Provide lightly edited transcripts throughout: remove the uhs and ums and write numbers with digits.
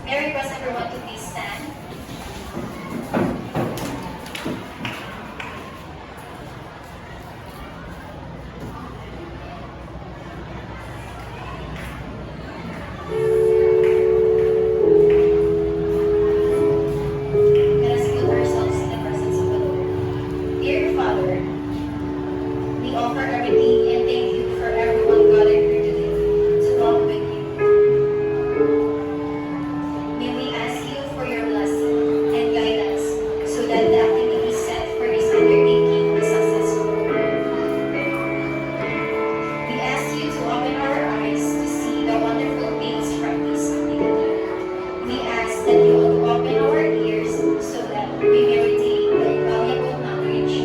May I request everyone to please stand. Let us put ourselves in the presence of the Lord. Dear Father, we offer everything and thank you for everyone gathered here today to walk with you. May we ask you for your blessing and guidance so that the activity set for this undertaking is successful. We ask you to open our eyes to see the wonderful things from this activity. We ask that you will open our ears so that we may retain the invaluable knowledge.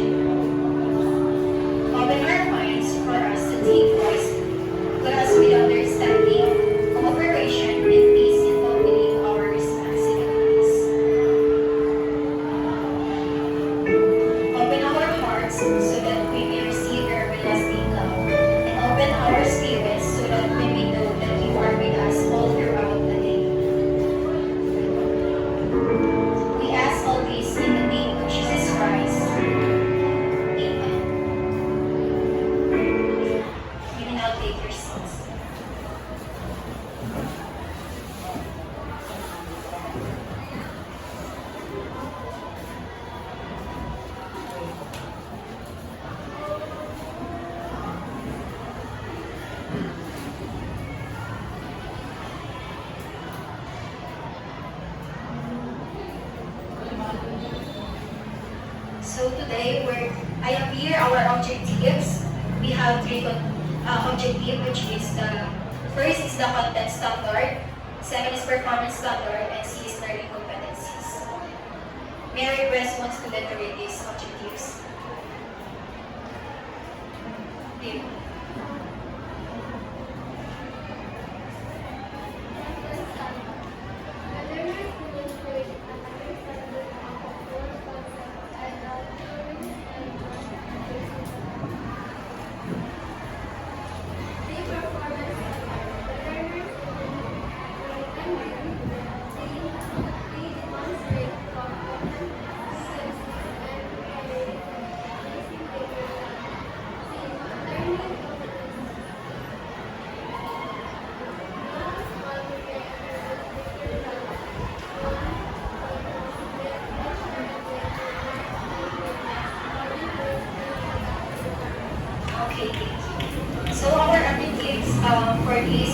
Open our minds for us to think wisely. Let us with understanding, cooperation, and peace in fulfilling our responsibilities. Open our hearts so that we may receive your everlasting love, and open our spirits so that we may know that you are with us all throughout the day. We ask all this in the name of Jesus Christ. Amen. You may now take your seats. So today, I have here our objectives. We have three objectives, which is the first is the content standard, second is performance standard, and C is learning competencies. May I request one student to read these objectives? Please. Okay, thank you. So our objectives for this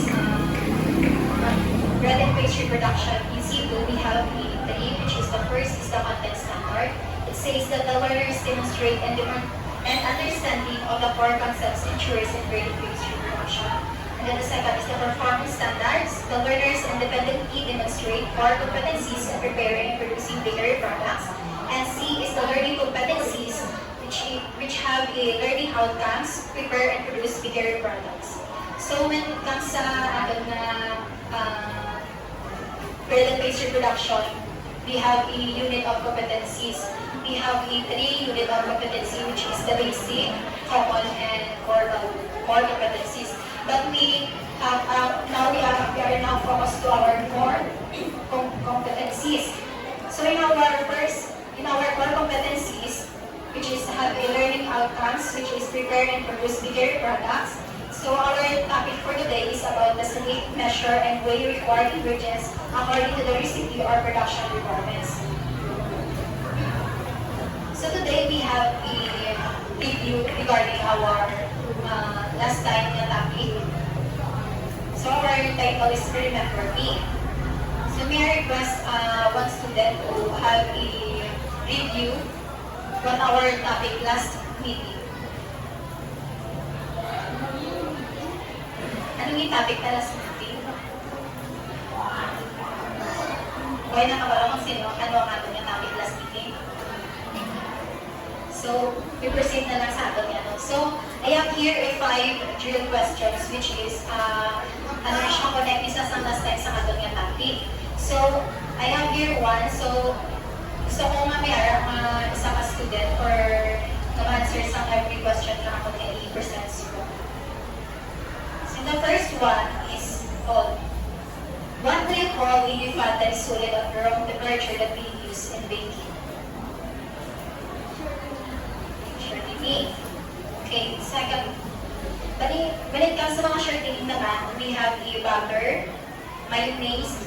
read page reproduction in C2, we have the E, which is the first is the content standard. It says that the learners demonstrate and understanding of the core concepts ensures in graded page reproduction. And then the second is the performance standards. The learners independently demonstrate core competencies in preparing and producing bakery products. And C is the learning competencies which have a learning outcomes, prepare and produce bakery products. So when it comes sa atin na read-based reproduction, we have a unit of competencies. We have a 3 unit of competency, which is the basic, common, and core competencies. But we are now focused to our core competencies. So in our core competencies, which is have a learning outcomes, which is prepare and produce bakery products. So our topic for today is about the select, measure, and weigh required ingredients according to the recipe or production requirements. So today we have a review regarding our last time na topic. So our title is Remember Me. So may I request one student to have a review on our topic last meeting. Ano yung topic na last meeting? Okay, nakabala kung sino, ano ang ato yung topic last meeting? So, we proceed na lang sa ato niya. So, I have here a 5 drill questions, which is, ano rin siya connect isa sa last time sa ato niya topic. So, I have here one. So, gusto ko mamaya isa ka student or na-answer sa every question na ako niya i-present ko. So, the first one is called, what do you call a infant that is solid at room temperature that we use in baking? Shortening. Okay, second. When it comes to mga shortening naman, we have a butter, mayonnaise,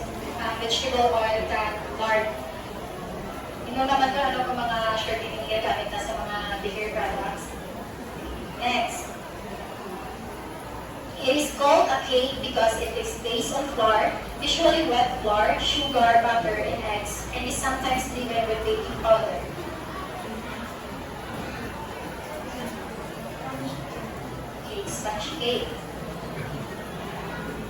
vegetable oil, and lard. Yun naman na ano kung mga shortening gamit na sa mga dairy products. Next. It is called a cake because it is based on flour, usually wet flour, sugar, butter, and eggs, and is sometimes thickened with baking powder. Okay, sponge cake.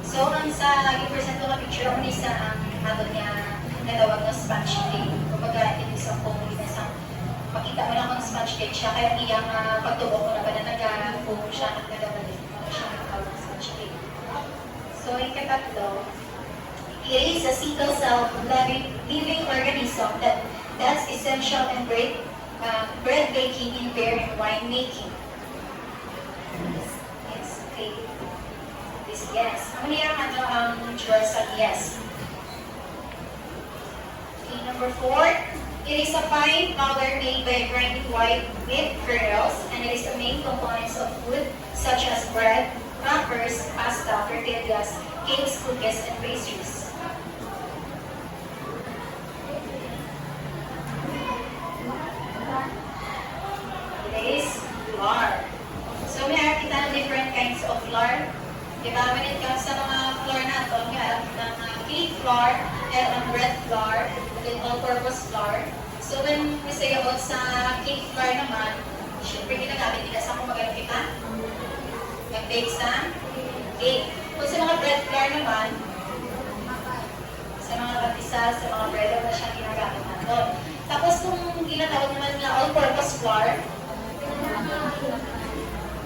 So, ang sa i-present ko na picture, ang isa ang ato niya natawag na sponge cake. Kumbaga, it is a foam, makita mo lang kung sponge cake siya, kaya iyang pagtubo ko na ba na nag-foam siya at nagabalik. So, ikatatlo, it is a single cell living organism that's essential in bread baking and beer and wine making. Yes, okay. This yes. Ang niyang ang choice sa yes. Okay, number 4, it is a fine powder made by grinding white wheat kernels, and it is the main components of food such as bread, crackers, pasta, tortillas, cakes, cookies, and pastries. It is flour. So we have kita ng different kinds of flour. Diba? When it comes sa mga flour na ito, we have ng cake flour, and bread flour, and all-purpose flour. So when we say about sa cake flour naman, syempre ginagamit nila sa kung magalang kita. Mag-bake sa cake. Kung sa mga bread flour naman, sa mga patisas, sa mga bread na siya ginagamit natin. Tapos kung ginatawag naman na all-purpose flour,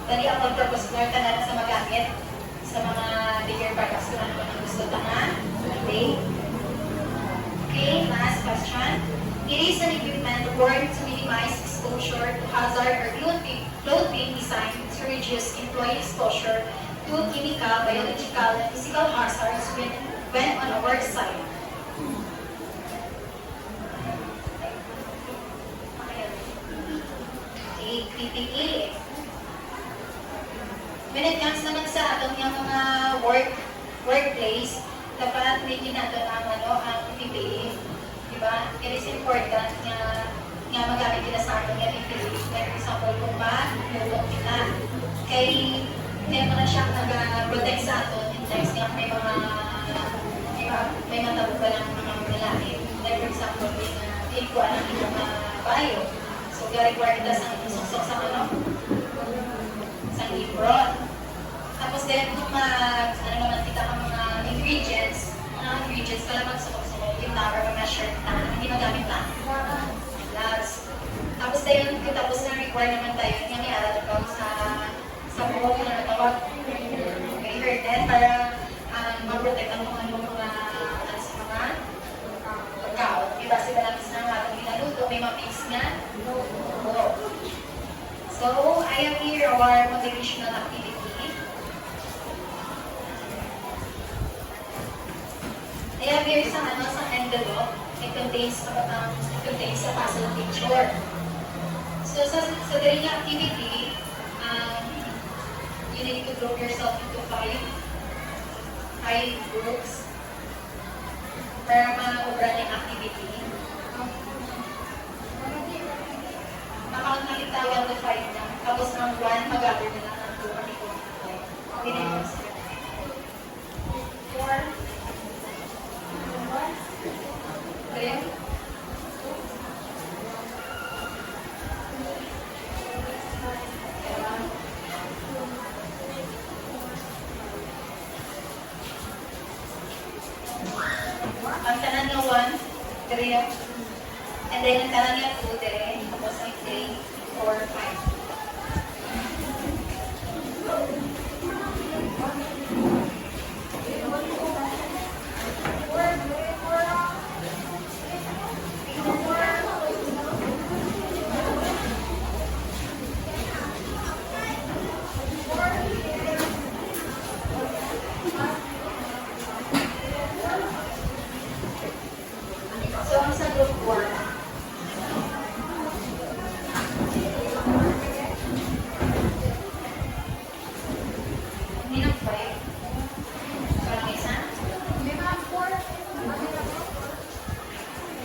dali ang all-purpose flour ka na sa magamit sa mga bigger products na naman gusto ka na. Okay? Okay, last question. It is an equipment worn to minimize exposure to hazard or clothing designed to reduce employee exposure to chemical, biological, and physical hazards when on a work site. Okay, BPP. When it comes naman sa atong yung mga workplace, dapat may ginagawa ang BPP. Diba? It is important nga magamit nila sa atin yung BPP. For example, kung ba-mulong kita. Kaya naman siya nag-protect sa atin in times nga may mga tabo ka lang mga lalaki. Like for example, may kuha ng ibang bayo. So, require kita sa susok sa sa libron. Tapos din kung naman kita ang mga ingredients ka lang magsukok-sukok, yung tower, mga shirt na, hindi magamit na. Last. Tapos din, tapos na require naman tayo, yung may aral ko sa buhok na natawag, may curtain para mag-protect ang mga pagkaon. Diba sila lang sa atong ginaluto, may mapix nga. So, I have here our motivational activity. I have here sa envelope. It contains a puzzle picture. So, sa daring activity, you need to group yourself into five groups para ma-ubra ng activity. Makakang nakita 1 to 5 na. Tapos ng 1, mag-gather na lang ng 2 or 5. Winning 4. 3. Ang tanan niya 1, 3, and then ang tanan niya 2, 3, tapos ang 3, 4, 5.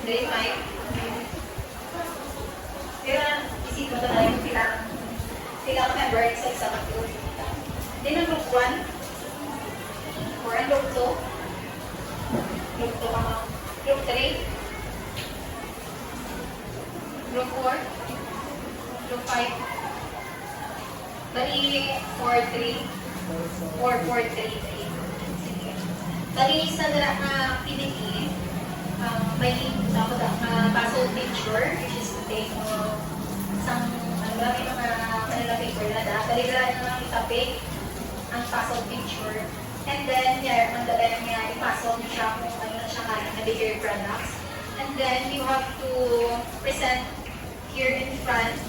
Grade 5. Pero isip mo na yung sila ang member sa isang group. Then ang group 1, or ang group 2, group 2 group 3, group 4, group 5, bali 4-3, 4-4-3. Sige. Bali sa dala na activity, may dapat ang puzzle picture, which is to take isang, may mga kanila paper na da. Bali na lang itapik ang puzzle picture. And then, ang dala niya, ipasok niya siya kung ano na siya kaya na bigger products. And then, you have to present here in front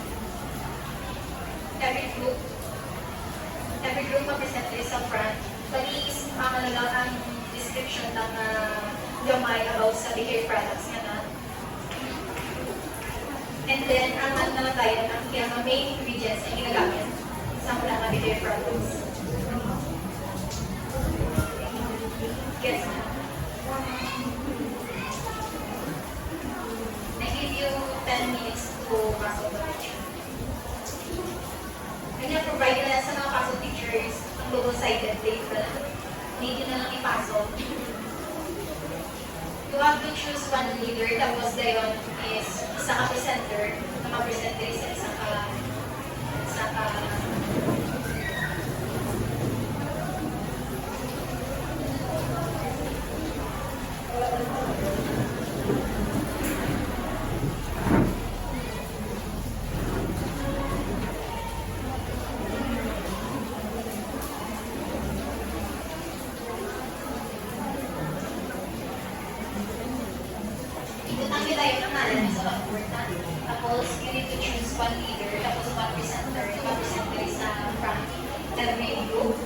every group ma-present is sa front. Bali, ano lang ang description ng gamay about sa bigger products nga na. And then, ang ano na tayo, ang main ingredients na ginagamit sa mula ng bigger products. Yes, ma'am. I give you 10 minutes to pass over the picture. Kanya provide na sa mga puzzle pictures ang double-sided paper. Need nyo na lang ipasok. You have to choose one leader, tapos dayon is isa ka presenter na ma-presenter sa isa ka ikutan kita yung nangalan sa blackboard na. Tapos, you need to choose one leader, tapos one presenter. Yung presenter sa front, termine group.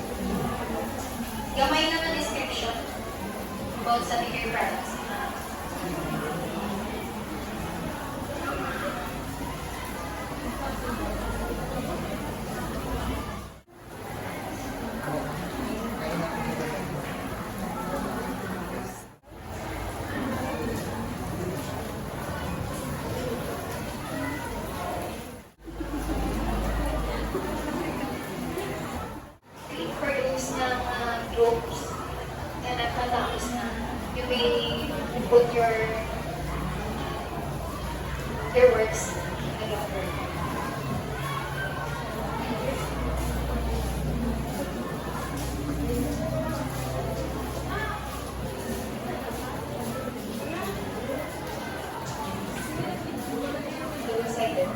Gamay naman description about sa bigger products. For those ng groups na nagkatapos na, you may put your works together. Double-sided.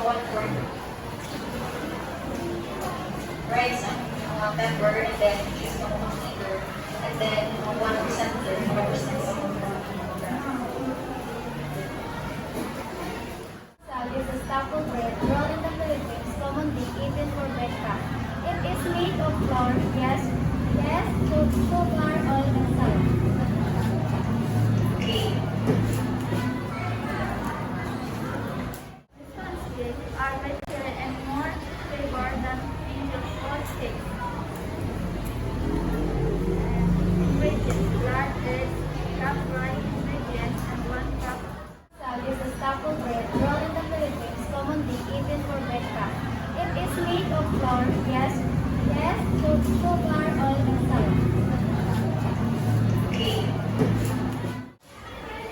1/4 rice pepper, and then use ng sugar, and then 1% here, 1% Sal is a staple bread rolled in the Philippines, commonly eaten for breakfast. It is made of flour, yes, sugar, oil, and salt. Okay. Sponge cakes are richer and more flavored than English hot cakes. Ingredients: flour, eggs, cup rice ingredients, and 1 cup. Sal is a staple bread rolled in the Philippines, commonly eaten for breakfast. It is made of flour, yes, sugar, oil, and salt. Okay.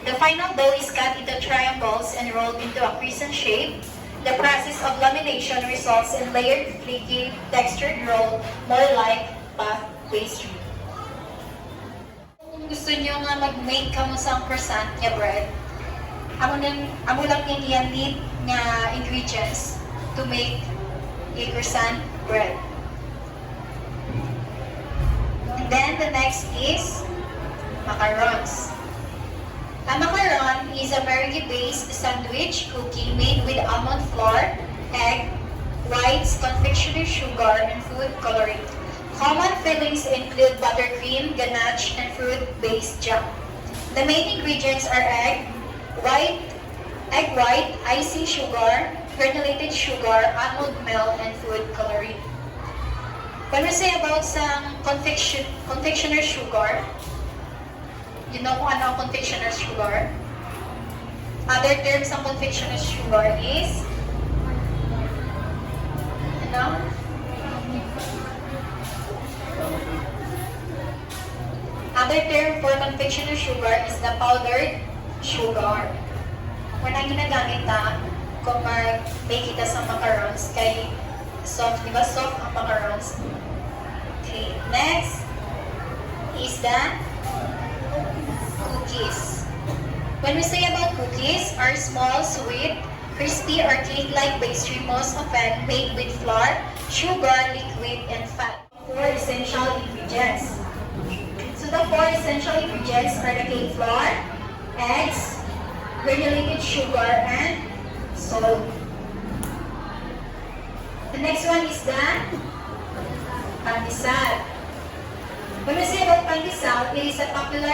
The final dough is cut into triangles and rolled into a crescent shape. The process of lamination results in layered, flaky, textured roll, more like puff pastry. Kung gusto nyo nga mag-make ka mo sa croissant nga bread, amo lang yung need nga ingredients to make a croissant bread. And then the next is macarons. A macaron is a American-based sandwich cookie made with almond flour, egg, whites, confectionery sugar, and food coloring. Common fillings include buttercream, ganache, and fruit-based jam. The main ingredients are egg white, icing sugar, granulated sugar, almond milk, and food coloring. When we say about some confectioner sugar, you know kung ano ang confectioner sugar? Other terms ng confectioner sugar is ano? Other term for confectioner sugar is the powdered sugar. When ang ginagamit na kung mag-bake kita sa macarons kay soft, di ba soft ang macarons? Okay, next is the cookies. When we say about cookies, are small, sweet, crispy, or cake-like pastry most often made with flour, sugar, liquid, and fat. 4 essential ingredients. So the 4 essential ingredients are the cake flour, eggs, granulated sugar, and salt. The next one is the pandesal. When we say about pandesal, it is a popular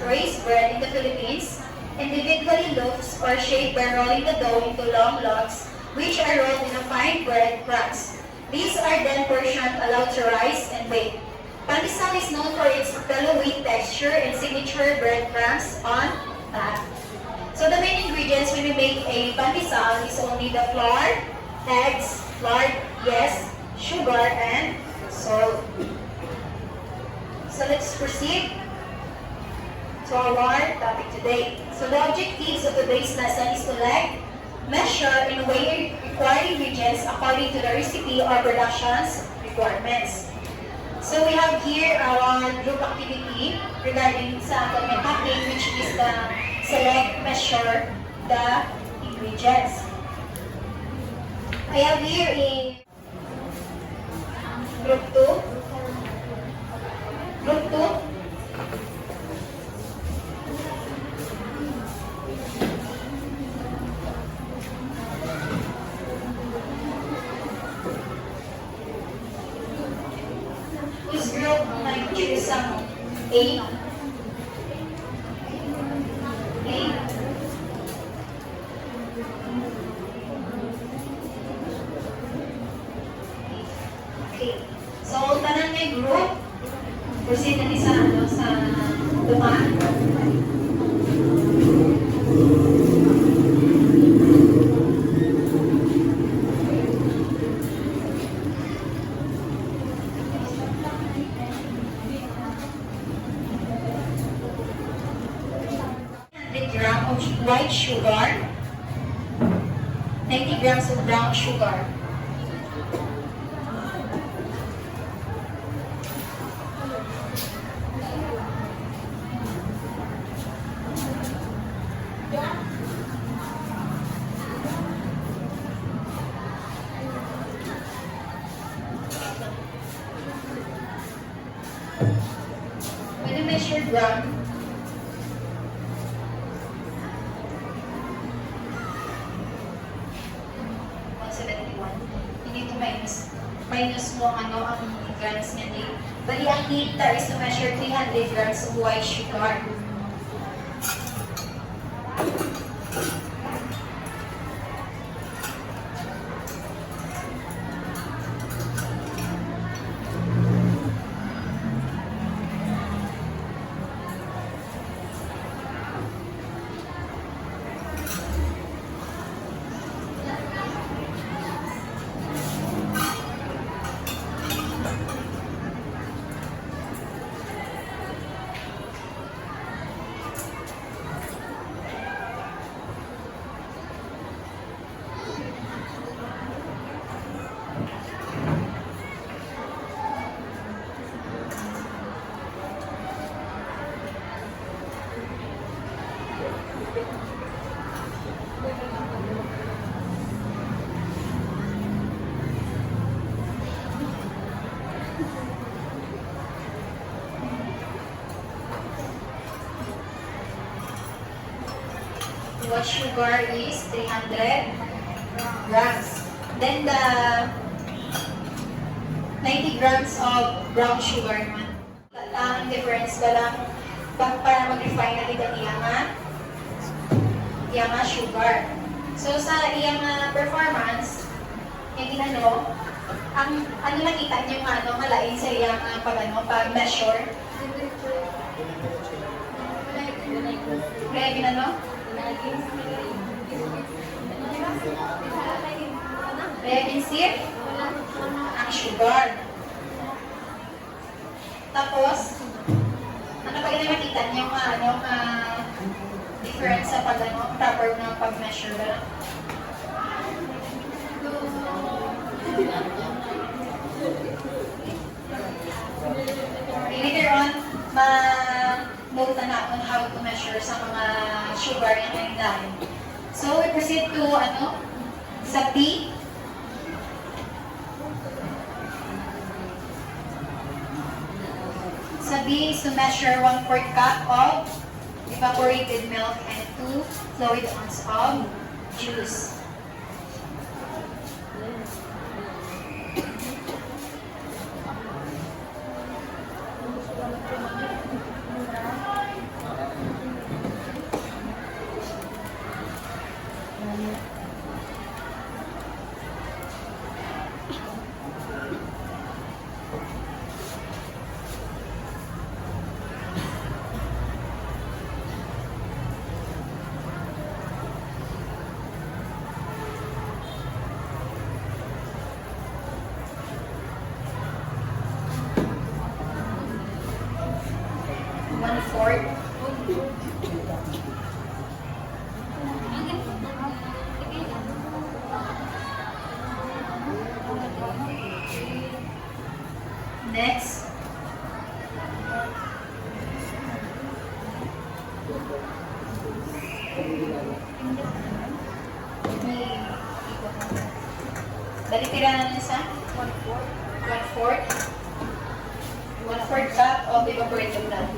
raised bread in the Philippines, individually loaves or shaped by rolling the dough into long logs, which are rolled in a fine bread crust. These are then portioned, allowed to rise and bake. Pandesal is known for its pillowy texture and signature breadcrumbs on top. So the main ingredients when we make a pandesal is only the flour, eggs, sugar, and salt. So let's proceed to our topic today. So the objectives of today's lesson is to measure, and weigh required ingredients according to the recipe or production's requirements. So we have here our group activity regarding sa topic, which is the select, measure the ingredients. I have here in group 2. Group 2. Whose group might choose some A? A. Okay. So, tanan may group. Proceed na sa dumaan. Grams of white sugar, 90 grams of brown sugar. measure gram, 171. Hindi to minus mo ang grams niya din. Bali, ang data is to measure 300 grams of white sugar. White sugar is 300 grams. Then the 90 grams of brown sugar naman. Ang difference ba lang para mag-refine natin ang iyang sugar. So sa iyang performance, yung ginano, ang ano nakita niyo malain sa iyang pag-measure. Kaya ginano? Reginsir ang sugar. Tapos, ano pa rin makita niyo difference sa proper na pag-measure ba? Later on, ma-note na on how to measure sa mga sugar yung nangyayon. So, we proceed to sa P. Sa B is to measure 1/4 cup of evaporated milk and 2 fluid ounce of juice. One-fourth. Next. Balitira natin sa 1/4 cup of evaporated milk.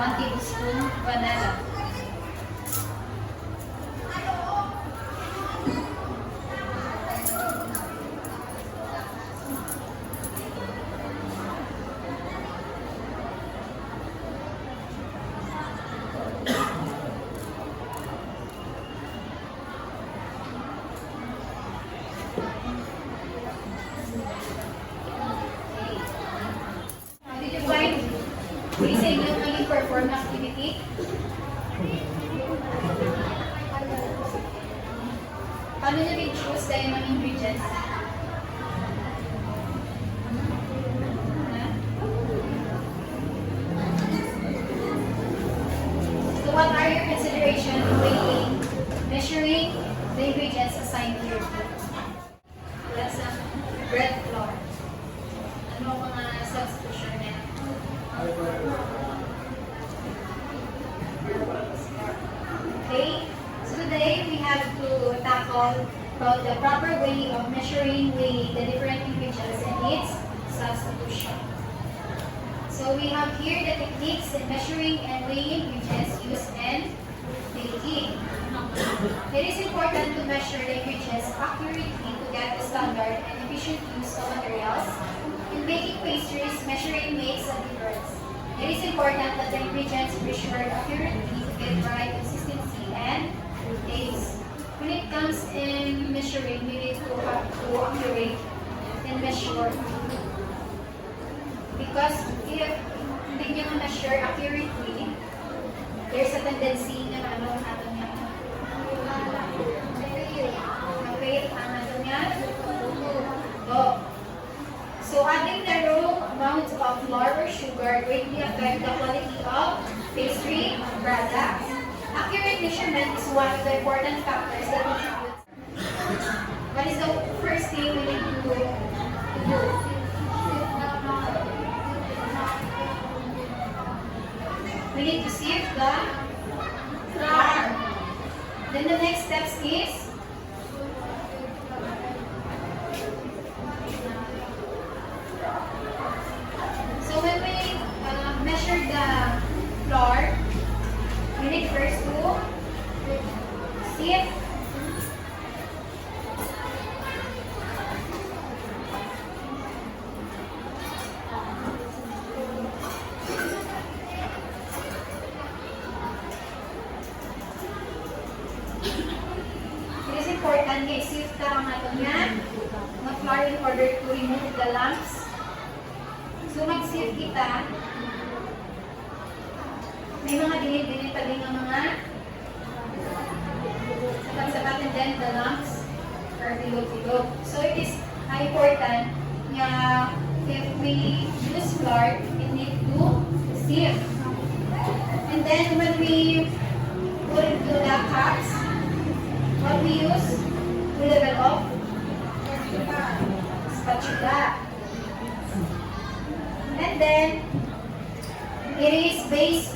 1 tablespoon vanilla. Did you find sa inyong naging perform activity? Paano nyo rin-choose kayo ng ingredients? So what are your considerations in weighing, measuring the ingredients assigned here? That's bread flour. Ano ang mga substitution niya? Okay, so today we have to tackle about the proper way of measuring, weighing the different ingredients and its substitution. So we have here the techniques in measuring and weighing ingredients used in baking. It is important to measure the ingredients accurately to get the standard and efficient use of materials. In baking pastries, measuring makes a difference. It is important that the ingredients be measured accurately to get right consistency and taste. When it comes in measuring, we need to have to accurate and measure. Because if hindi nyo ma-measure accurately, there's a tendency na ano natin yan. Okay, ano natin yan? Oh. So adding the wrong amount of flour or sugar greatly affect the quality of pastry products. Accurate measurement is one of the important factors that contribute. What is the first thing we need to do? We need to sieve the flour. Then the next steps is so when we measure the flour, we need first to sieve. It is important nga i-sieve ka ang ato nga flour in order to remove the lumps. So mag-sieve kita, may mga dinit-dinit pa din ang mga sapat-sapat and then the lumps are bilog-bilog. So it is important nga if we use flour, we need to sieve. And then when we put it to the cups, what we use, we level off spatula. And then it is based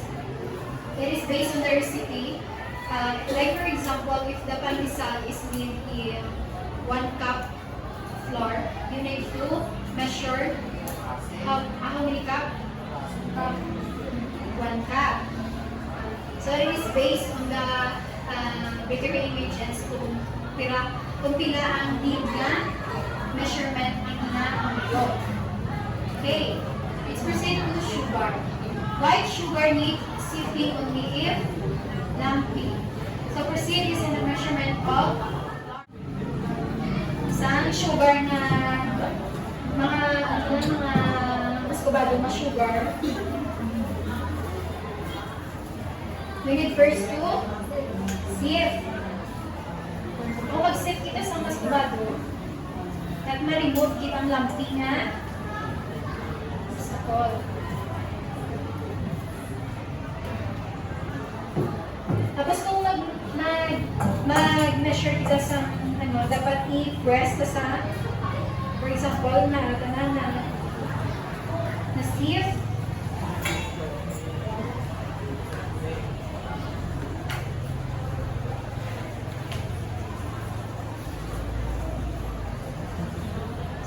on the recipe. Like for example, if the pandesal is made in 1 cup flour, you need to measure how many cup? 1 cup. So it is based on the bakery ingredients kung pila ang need na measurement ang ina-milog. Okay, let's proceed to sugar. White sugar needs sifting only if lumpy. So proceed is in the measurement of isang sugar na mga muscovado na sugar. We need first to sieve. Kung mag-sieve kita sa muscovado, at ma-remove kitang lumpy na sakol. Tapos kung mag-measure kita sa dapat i-press ka sa, for example, na sieve.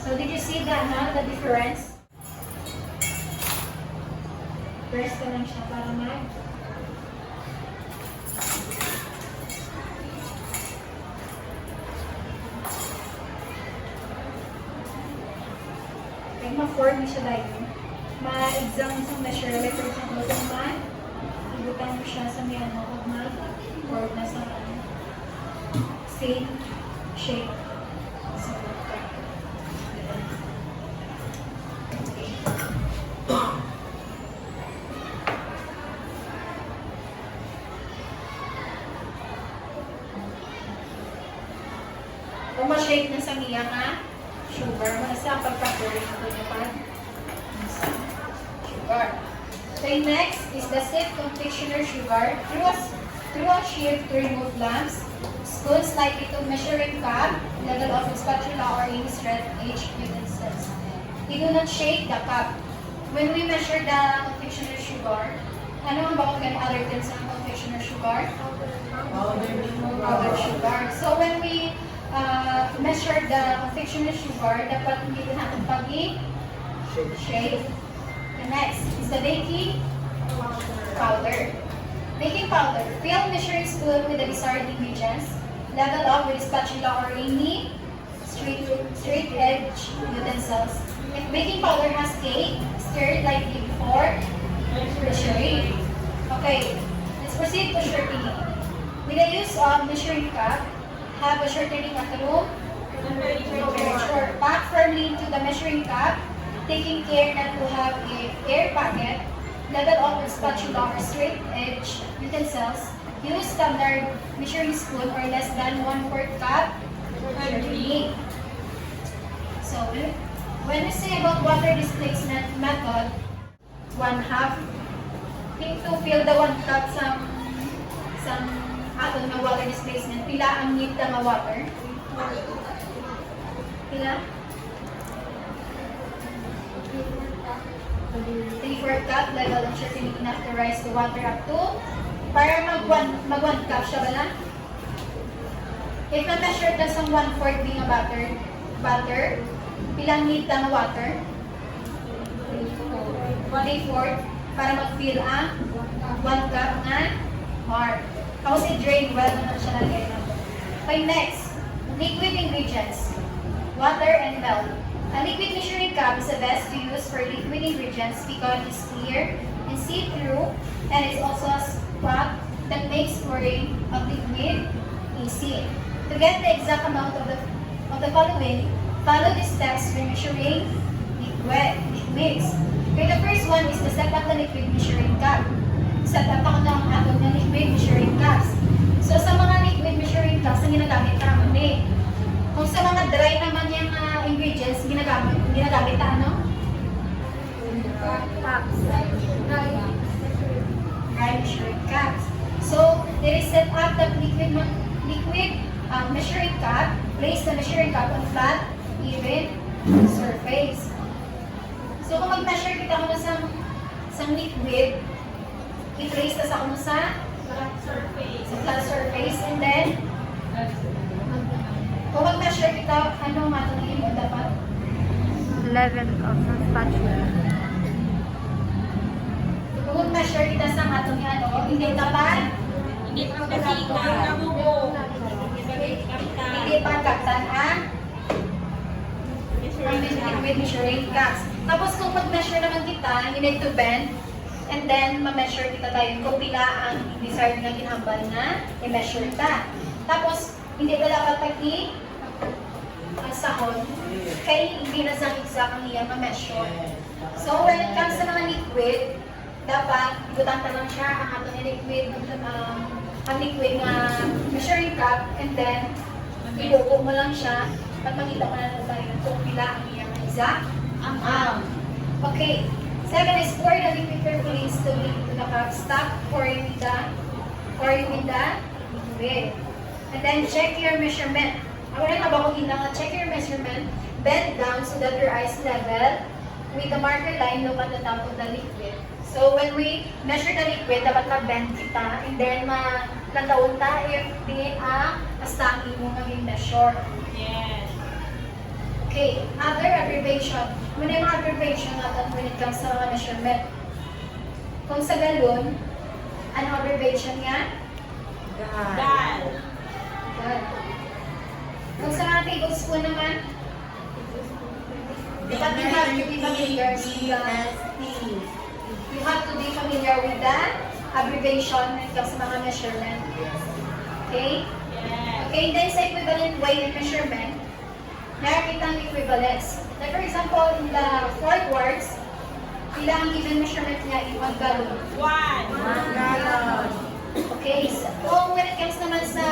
So did you see that the difference? Press ka lang siya para ma-form siya dahil. Ma-exam sa measure. Like, for example, kung ibutang mo siya sa may ano, kung or nasa same shape. So, kung ma-shape na sa niya nga, sugar, sa pagka-pouring ito niya pa. Sugar. Okay, next is the sip confectioner sugar. Through a sheet to remove lumps. Spoon slightly to measuring cup, level of spatula or any straight edge utensils. We do not shake the cup. When we measure the confectioner sugar, ano ang bakit ganyan other terms ng confectioner sugar? Powder sugar. So when we measure the confectioner sugar, dapat hindi natin pag-shake. The next is the baking powder. Baking powder. Fill measuring spoon with the desired ingredients. Level up with spatula or any straight edge utensils. If baking powder has cake, stir it lightly before measuring. Okay, let's proceed to shortening. With the use of measuring cup, have a shortening at room temperature. Pack firmly into the measuring cup, taking care not to have a air pocket. Level off with spatula or straight edge utensils. Use standard measuring spoon or less than 1/4 cup shortening. So when we say about water displacement method, 1/2 need to fill the 1 cup some aton na water displacement. Pila ang need na water? Pila? 3/4 cup level of shortening enough to rise the water up to para mag 1 cup siya bala. If na-measure ta sa 1/4 being a butter, pilang need ta nga water? 1/4 para mag-fill ang 1 cup nga mark. Tapos i-drain well naman siya lagay natin. Okay, next, liquid ingredients. Water and milk. A liquid measuring cup is the best to use for liquid ingredients because it's clear and see-through, and it's also a spot that makes pouring of liquid easy. To get the exact amount of the following, follow the steps when measuring liquids. Okay, the first one is to set up the liquid measuring cup. Set up ako ng atong ng liquid measuring cups. So sa mga liquid measuring cups, ang ginagamit namin eh. Kung sa mga dry naman yung ingredients, ginagamit na ano? Cups. Dry measuring cups. So, they set up the liquid measuring cup. Place the measuring cup on flat, even surface. So, kung mag-measure kita ko na sa liquid, i-place na sa ako sa flat surface, and then kung mag-measure kita, ano matangin mo dapat? Level of the spatula. Kung mag-measure kita sa atong ano, hindi dapat? Hindi pa kaptan ang liquid measuring cups. Tapos kung mag-measure naman kita, you need to bend, and then ma-measure kita tayo kung pila ang desired na ginhambal na i-measure ta. Tapos, hindi ka dapat sahon, kaya hindi na sa exact ang iyang ma-measure. So, when it comes sa mga liquid, dapat ibutan ka lang siya ang atong liquid, ang liquid na measuring cup, and then ibuko mo lang siya at makita mo na tayo kung pila ang iyang exact amount. Okay. Second is pour the liquid carefully slowly into the cup. Stop pouring with the liquid. And then check your measurement. Ako rin nabakogin lang, check your measurement. Bend down so that your eyes level with the marker line, look at the top of the liquid. So when we measure the liquid, dapat ka-bend kita, and then lantaon ta if di basta ang imo maging measure. Yes. Okay, other abbreviation. Muna yung mga abbreviation natin when it comes sa measurement. Kung sa galon, ano abbreviation nga? Gal. Kung sa mga tablespoon naman, dapat you have to be familiar with the you have to be familiar with the abbreviation when it comes to mga measurement. Okay? Yes. Okay, then sa equivalent weight and measurement, nakakita ang equivalence. Like for example, in the 4 quarts, ilang given measurement niya in 1 gallon. 1 gallon. Okay, so when it comes naman sa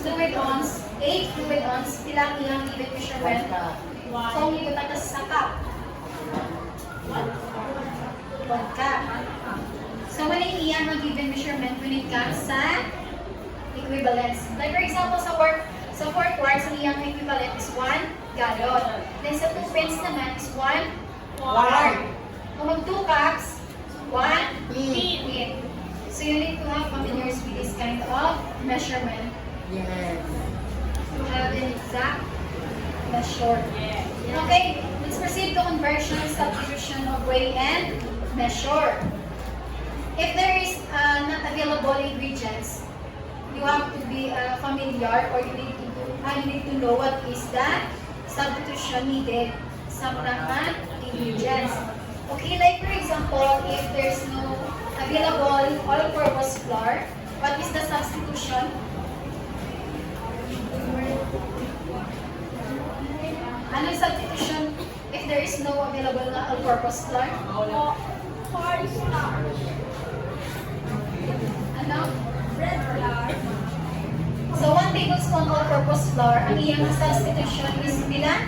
fluid ounce, 8 fluid ounce, ilang given measurement. So, libutan ka sa cup. 1 cup. So, wala yung iyan ang given measurement when it comes sa equivalence. Like for example, sa 4 quarts, ang iyang equivalent is 1 gallon. Then sa 2 pence naman is 1 quart. Kung mag 2 cups, 1 pint. So you need to have familiar with this kind of measurement Yes. to have an exact measure. Yes. Okay, let's proceed to conversion, substitution of weigh and measure. If there is not available ingredients, you have to be familiar, or you need to know what is the substitution needed sa mga ingredients. Okay, like for example, if there's no available all-purpose flour, what is the substitution? Anong substitution if there is no available na all-purpose flour? Ano? Bread flour. So, 1 tablespoon all-purpose flour, ang iyang substitution is bilang?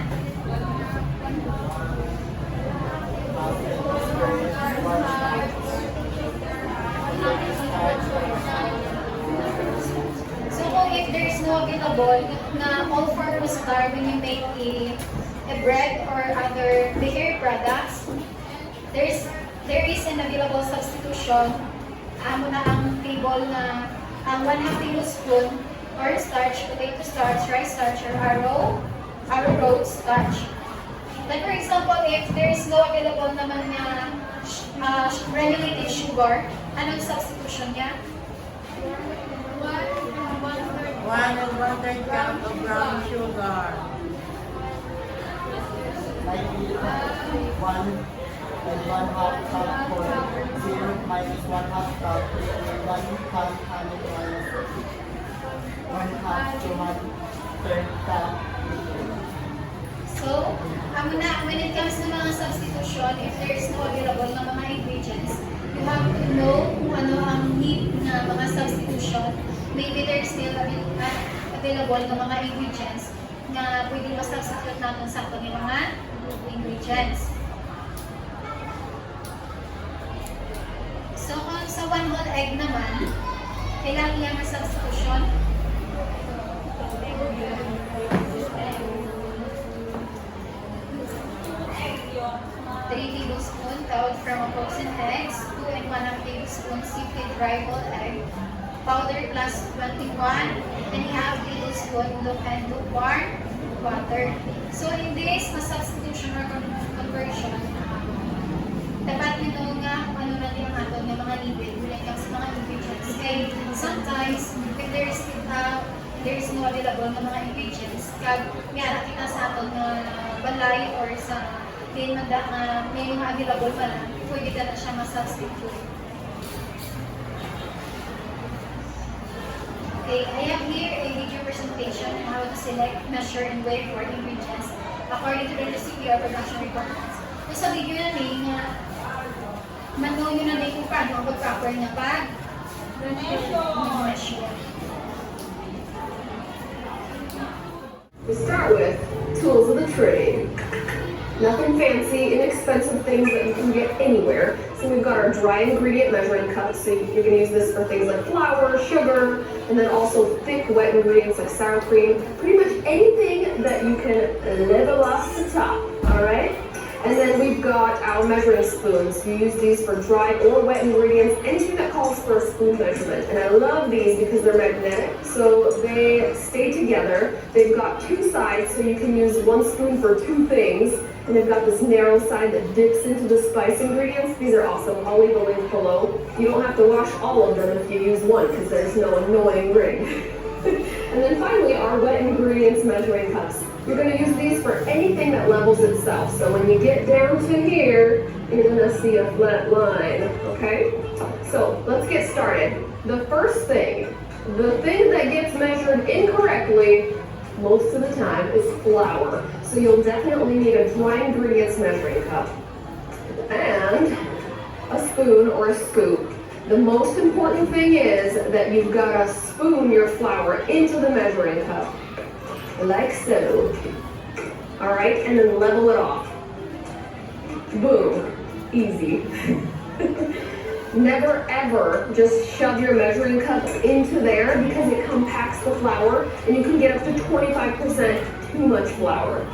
So, kung if there is no available na all-purpose flour when you make a bread or other bakery products, there is an available substitution. Amo na ang table na ang 1/2 tablespoon corn starch, potato starch, rice starch, or arrowroot starch. Like for example, if there is no available naman na granulated sugar, anong substitution niya? 1 and 1/3 cup of brown sugar. Like 1 and 1/2 cup for 0 minus 1/2 cup, 1 cup honey minus 1/2 to 1/3 cup. So, when it comes to mga substitution, if there is no available na mga ingredients, you have to know kung ano ang need na mga substitution. Maybe there is still available na mga ingredients na pwede masubstitute natin sa ating mga ingredients. So, kung sa 1 whole egg naman, kailangan niya may substitution. Three tablespoons powdered from frozen eggs, 2 and 1/2 tablespoon sifted dry whole egg, powder plus 21.5 tablespoon lukewarm water. So in this substitution or conversion, dapat nyo know nga kung ano natin ang aton ng mga liquid when it comes sa mga ingredients. Okay, sometimes if there is no available na mga ingredients, kag mayara kita sa aton na balay or sa may mga available pa lang, pwede ka na siya ma-substitute. Okay, I have here a video presentation on how to select, measure, and weigh for ingredients according to the recipe or production requirements. So sa video na rin, manood nyo na rin kung paano ang proper na pag-measure. We start with tools of the trade. Nothing fancy, inexpensive things that you can get anywhere. So we've got our dry ingredient measuring cup. So you're going to use this for things like flour, sugar, and then also thick wet ingredients like sour cream. Pretty much anything that you can level off the top, all right? And then we've got our measuring spoons. You use these for dry or wet ingredients, anything that calls for a spoon measurement. And I love these because they're magnetic, so they stay together. They've got 2 sides, so you can use 1 spoon for 2 things. And they've got this narrow side that dips into the spice ingredients. These are awesome. I'll leave a link below. You don't have to wash all of them if you use one because there's no annoying ring. And then finally, our wet ingredients measuring cups. You're going to use these for anything that levels itself. So when you get down to here, you're going to see a flat line, okay? So let's get started. The first thing, the thing that gets measured incorrectly most of the time is flour. So you'll definitely need a dry ingredients measuring cup and a spoon or a scoop. The most important thing is that you've got to spoon your flour into the measuring cup, like so. All right, and then level it off. Boom, easy. Never ever just shove your measuring cup into there because it compacts the flour and you can get up to 25% too much flour.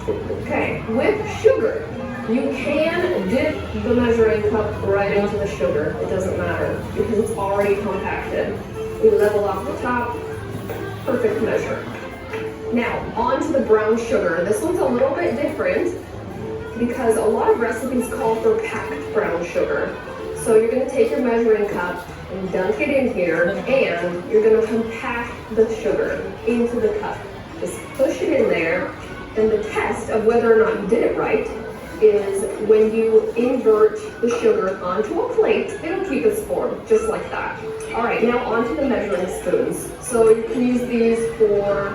Okay, with sugar, you can dip the measuring cup right into the sugar. It doesn't matter because it's already compacted. We level off the top, perfect measure. Now, on to the brown sugar. This one's a little bit different because a lot of recipes call for packed brown sugar. So you're going to take your measuring cup and dunk it in here, and you're going to compact the sugar into the cup. Just push it in there, and the test of whether or not you did it right is when you invert the sugar onto a plate, it'll keep its form, just like that. All right, now onto the measuring spoons. So you can use these for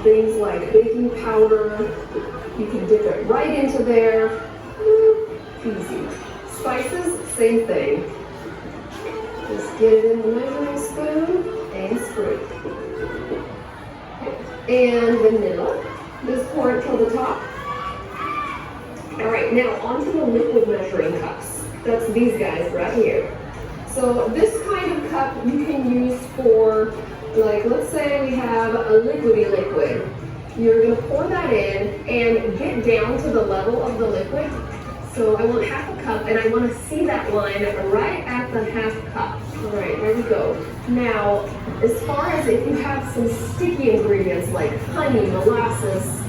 things like baking powder. You can dip it right into there. Easy. Spices, same thing. Just get it in the measuring spoon and spread. And vanilla. Just pour it till the top. All right, now onto the liquid measuring cups. That's these guys right here. So this kind of cup you can use for, like, let's say we have a liquidy liquid. You're gonna pour that in and get down to the level of the liquid. So I want half a cup, and I want to see that line right at the half cup. All right, there we go. Now, as far as if you have some sticky ingredients like honey, molasses,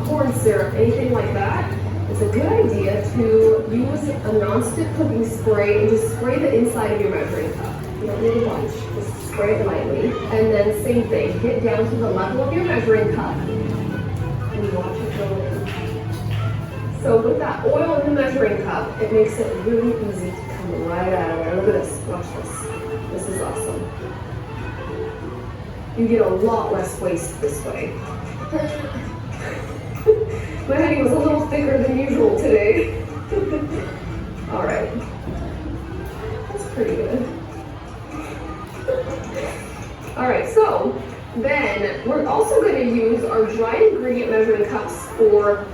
corn syrup, anything like that, it's a good idea to use a non-stick cooking spray and just spray the inside of your measuring cup. You don't need a bunch, just spray it lightly. And then same thing, get down to the level of your measuring cup and watch it go in. So with that oil in the measuring cup, it makes it really easy to come right out of there. Look at this, watch this. This is awesome. You get a lot less waste this way. My honey was a little thicker than usual today. All right, that's pretty good. All right, so then we're also going to use our dry ingredient measuring cups for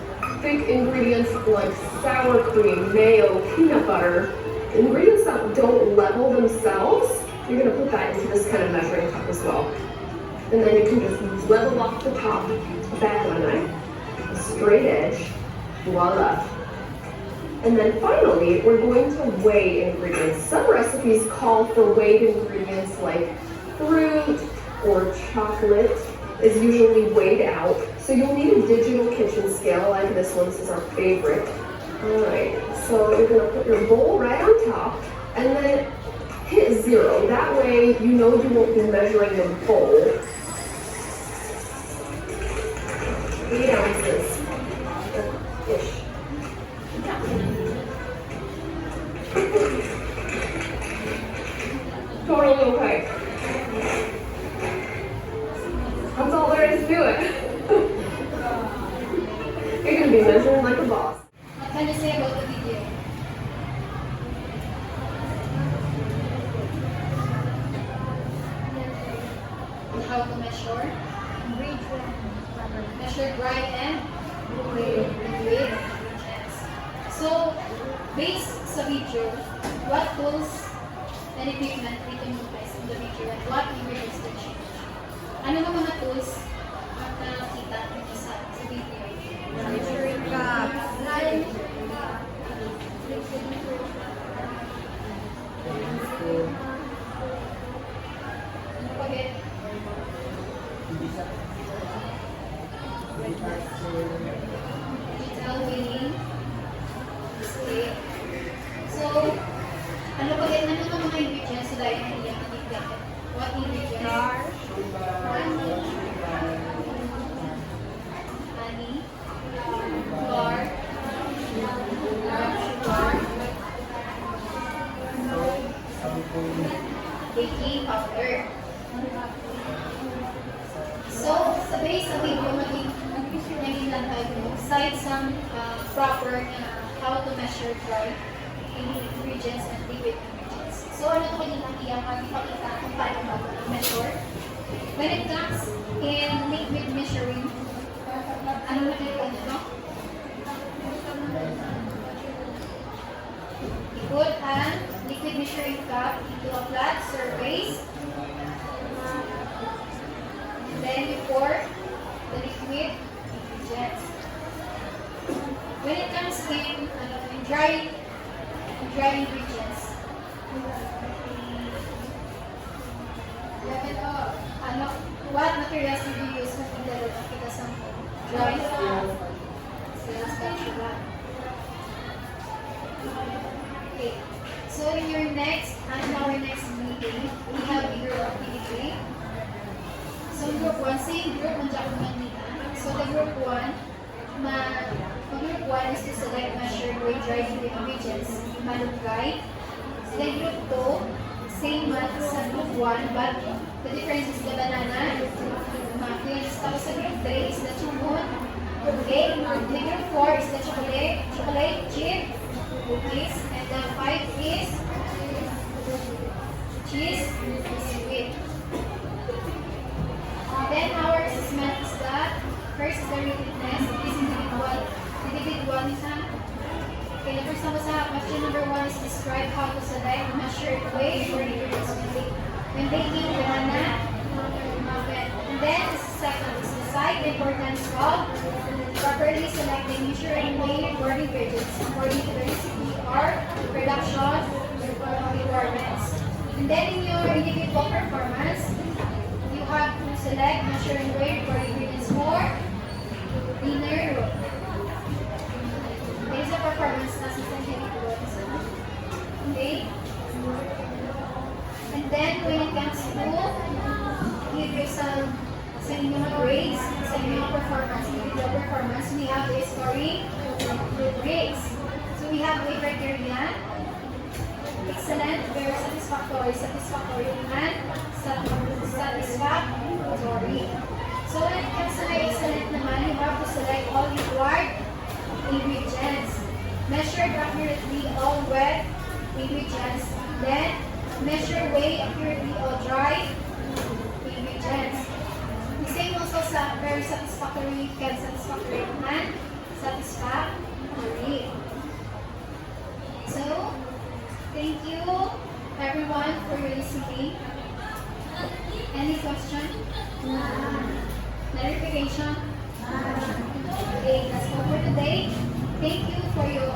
thick ingredients like sour cream, mayo, peanut butter, ingredients that don't level themselves. You're going to put that into this kind of measuring cup as well. And then you can just level off the top, back of the knife, a straight edge, voila. And then finally, we're going to weigh ingredients. Some recipes call for weighed ingredients like fruit or chocolate is usually weighed out. So you'll need a digital kitchen scale like this one. This is our favorite. All right, so you're gonna put your bowl right on top and then hit 0. That way you know you won't be measuring the bowl. 8 ounces ish. Totally okay. That's all there is to it. You're gonna be measuring like a boss. What can you say about the video? On how to measure? Measure dry and weight. Yes. So, based sa video, what tools and equipment we can utilize in the video and what ingredients to change? Ano ang mga tools at nakakita nyo sa video? Measuring cup. Okay. Digital weighing. Scale. So, ano ang mga ingredients sa dahil na iyan natin? What ingredients? some proper how to measure dry ingredients and liquid ingredients. So ano ito kanina ipakita kung paano mag-measure. When it comes in liquid measuring, ano nakita nyo? Put a liquid measuring cup into a flat surface. Then you pour the liquid ingredients. When it comes in dry ingredients, what materials did you use kung kita sa dry? Sales spatula. Okay. So in our next meeting, we have a group activity. So group 1, same group nandiyan ko kanina. So the group 1 is to select, measure, weigh dry ingredients, malunggay. Then group 2, same sa group 1, but the difference is the banana, muffins. Tapos sa group 3 is the chumon, okay. The group 4 is the chocolate chip, cookies, and the 5 is cheese, sweet. Then our assessment is that first is the relatedness, it is individualism. Okay, the first number sa question number 1 is describe how to select, measure, weigh, or ingredients when baking banana, muffin. And then the second is decide the importance of properly selecting, measuring, weighing, or ingredients according to the recipe or production requirements. And then in your individual performance, you have to select, measure, and weigh for ingredients for dinner. There is a performance na sa individualism. Okay? And then when it comes to give you sa inyong grades, sa inyong performance, individual performance, we have the scoring grades. So we have a criteria: excellent, very satisfactory, and satisfactory. So when it comes to the excellent naman, you have to select all required ingredients. Measure accurately all wet ingredients. Then measure, weigh accurately all dry ingredients. The same also sa very satisfactory, and satisfactory. So, thank you everyone for your listening. Any question? Clarification? Okay, that's all for today. Thank you for your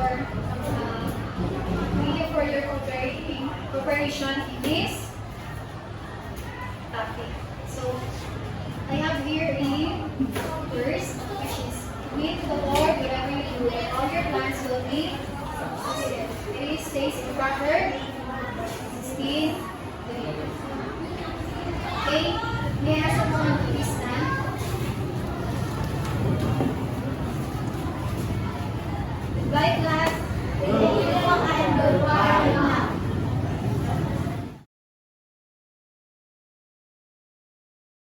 cooperation in this topic. So, I have here a verse which is commit to the Lord whatever you do, and all your plans will be succeeded. It stays in Proverbs 16:3. Okay, may I ask everyone to please stand? Goodbye, class.